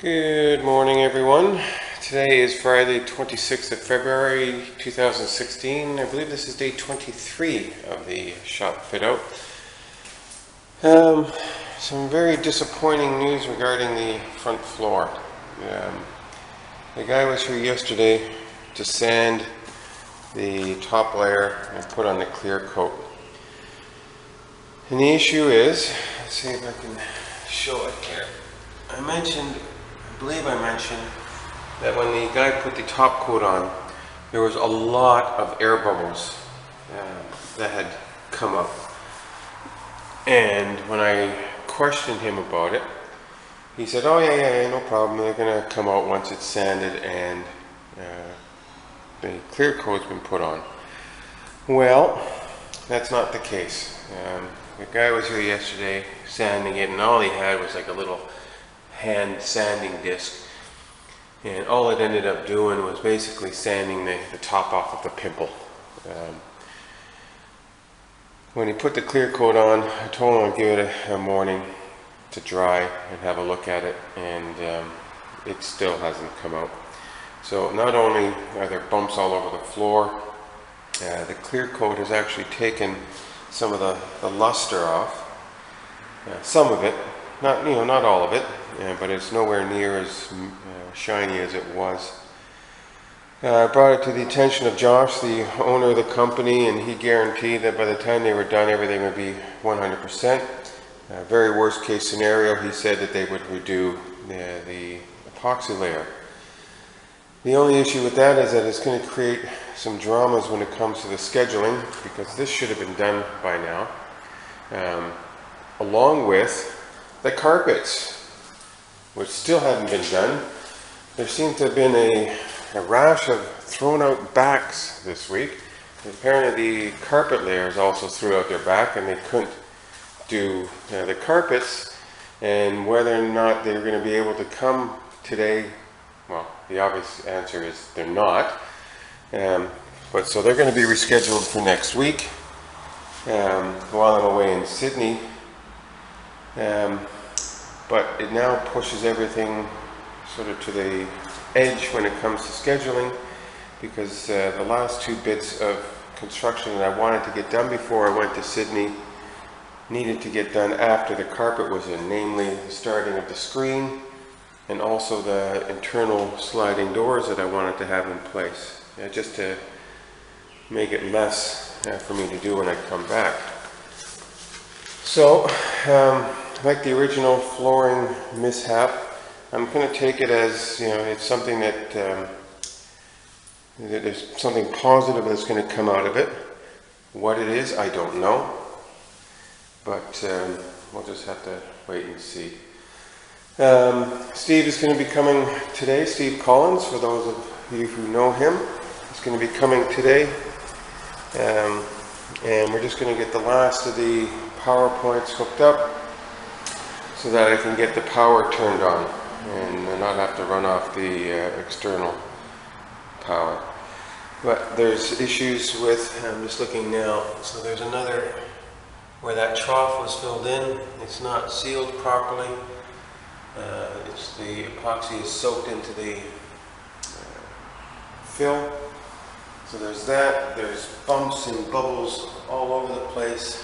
Good morning, everyone. Today is Friday, 26th of February 2016. I believe this is day 23 of the shop fit out. Some very disappointing news regarding the front floor. The guy was here yesterday to sand the top layer and put on the clear coat. And the issue is, let's see if I can show it here. I believe I mentioned that when the guy put the top coat on, there was a lot of air bubbles that had come up. And when I questioned him about it, he said, "Oh yeah, no problem. They're gonna come out once it's sanded and the clear coat's been put on." Well, that's not the case. The guy was here yesterday sanding it, and all he had was like a little hand sanding disc, and all it ended up doing was basically sanding the top off of the pimple. When he put the clear coat on, I told him I'd give it a morning to dry and have a look at it, and it still hasn't come out. So not only are there bumps all over the floor, the clear coat has actually taken some of the luster off, some of it, not all of it, but it's nowhere near as shiny as it was. I brought it to the attention of Josh, the owner of the company, and he guaranteed that by the time they were done, everything would be 100%. Very worst case scenario, he said that they would redo the epoxy layer. The only issue with that is that it's going to create some dramas when it comes to the scheduling, because this should have been done by now, along with the carpets, which still haven't been done. There seemed to have been a rash of thrown out backs this week. Apparently the carpet layers also threw out their back, and they couldn't do the carpets. And whether or not they're going to be able to come today, well, the obvious answer is they're not. But so they're going to be rescheduled for next week while I'm away in Sydney. But it now pushes everything sort of to the edge when it comes to scheduling, because the last two bits of construction that I wanted to get done before I went to Sydney needed to get done after the carpet was in, namely the starting of the screen and also the internal sliding doors that I wanted to have in place, just to make it less for me to do when I come back. So, like the original flooring mishap, I'm going to take it as, it's something that there's something positive that's going to come out of it. What it is, I don't know, but we'll just have to wait and see. Steve is going to be coming today. Steve Collins, for those of you who know him, is going to be coming today, and we're just going to get the last of the PowerPoints hooked up so that I can get the power turned on and not have to run off the external power. But there's issues with, I'm just looking now, so there's another, where that trough was filled in, it's not sealed properly. The epoxy is soaked into the fill. So there's that, there's bumps and bubbles all over the place,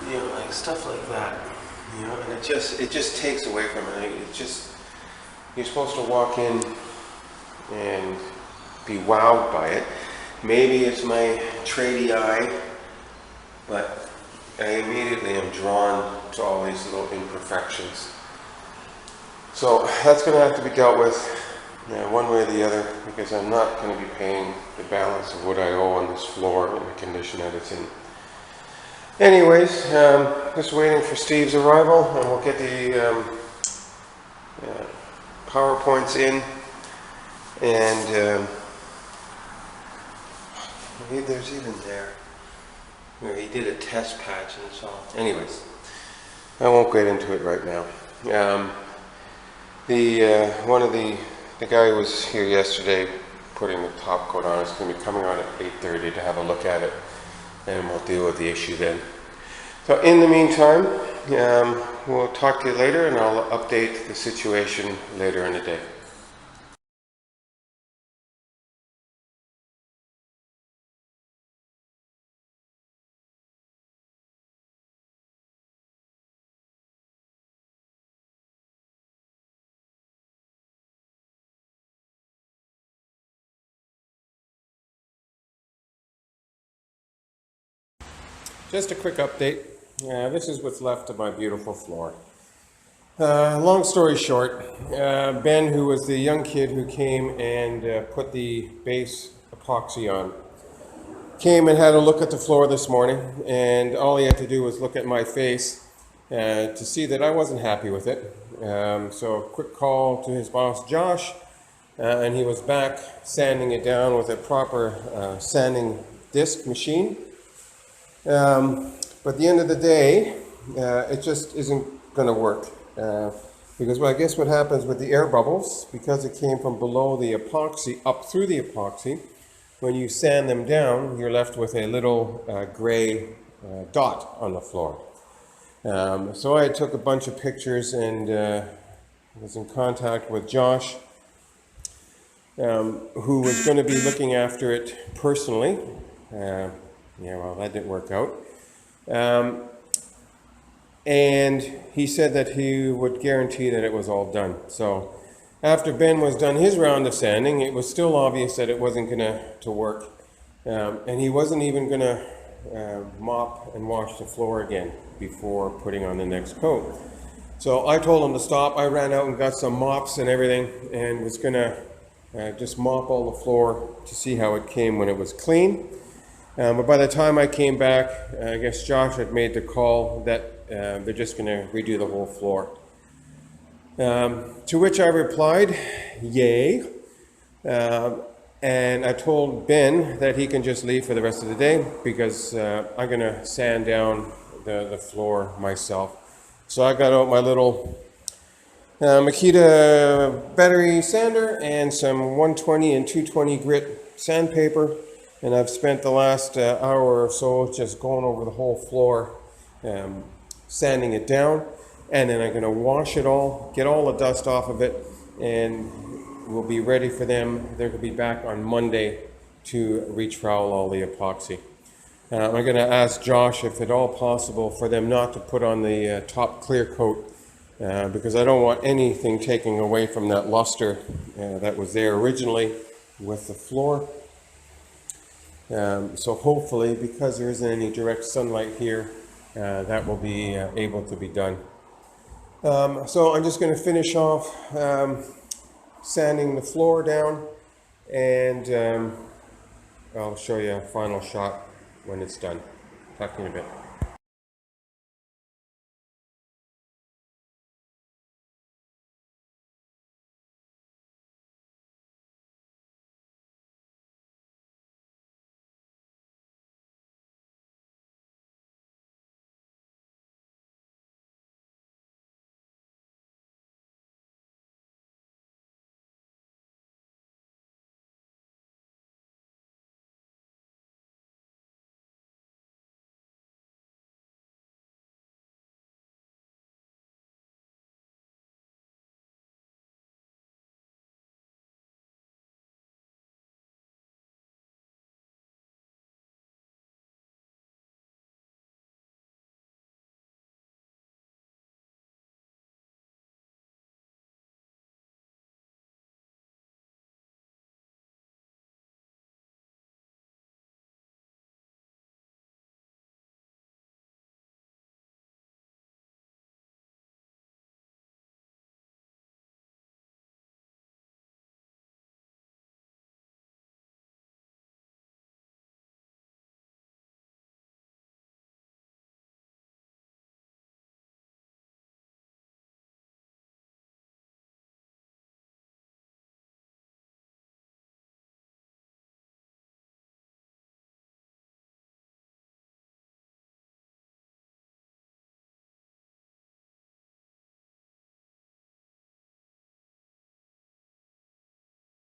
like stuff like that. And it just takes away from it. You're supposed to walk in and be wowed by it. Maybe it's my tradie eye, but I immediately am drawn to all these little imperfections. So that's going to have to be dealt with one way or the other, because I'm not going to be paying the balance of what I owe on this floor in the condition that it's in. Anyways, just waiting for Steve's arrival, and we'll get the PowerPoints in, and there's even there where he did a test patch and so on. Anyways, I won't get into it right now. The guy who was here yesterday putting the top coat on is going to be coming on at 8:30 to have a look at it, and we'll deal with the issue then. So in the meantime, We'll talk to you later, and I'll update the situation later in the day. Just a quick update. This is what's left of my beautiful floor. Long story short, Ben, who was the young kid who came and put the base epoxy on, came and had a look at the floor this morning, and all he had to do was look at my face to see that I wasn't happy with it. So a quick call to his boss, Josh, and he was back sanding it down with a proper sanding disc machine. But at the end of the day, it just isn't going to work. Because I guess what happens with the air bubbles, because it came from below the epoxy up through the epoxy, when you sand them down, you're left with a little gray dot on the floor. So I took a bunch of pictures and was in contact with Josh, who was going to be looking after it personally. Yeah, well, that didn't work out. And he said that he would guarantee that it was all done. So after Ben was done his round of sanding, it was still obvious that it wasn't going to work. And he wasn't even going to mop and wash the floor again before putting on the next coat. So I told him to stop. I ran out and got some mops and everything and was going to just mop all the floor to see how it came when it was clean. But by the time I came back, I guess Josh had made the call that they're just going to redo the whole floor. To which I replied, yay. And I told Ben that he can just leave for the rest of the day because I'm going to sand down the floor myself. So I got out my little Makita battery sander and some 120 and 220 grit sandpaper. And I've spent the last hour or so just going over the whole floor, sanding it down. And then I'm going to wash it all, get all the dust off of it, and we'll be ready for them. They're going to be back on Monday to retrowel all the epoxy. I'm going to ask Josh if at all possible for them not to put on the top clear coat because I don't want anything taking away from that luster that was there originally with the floor. So hopefully, because there isn't any direct sunlight here, that will be able to be done. So I'm just going to finish off sanding the floor down, and I'll show you a final shot when it's done. Talk to you in a bit.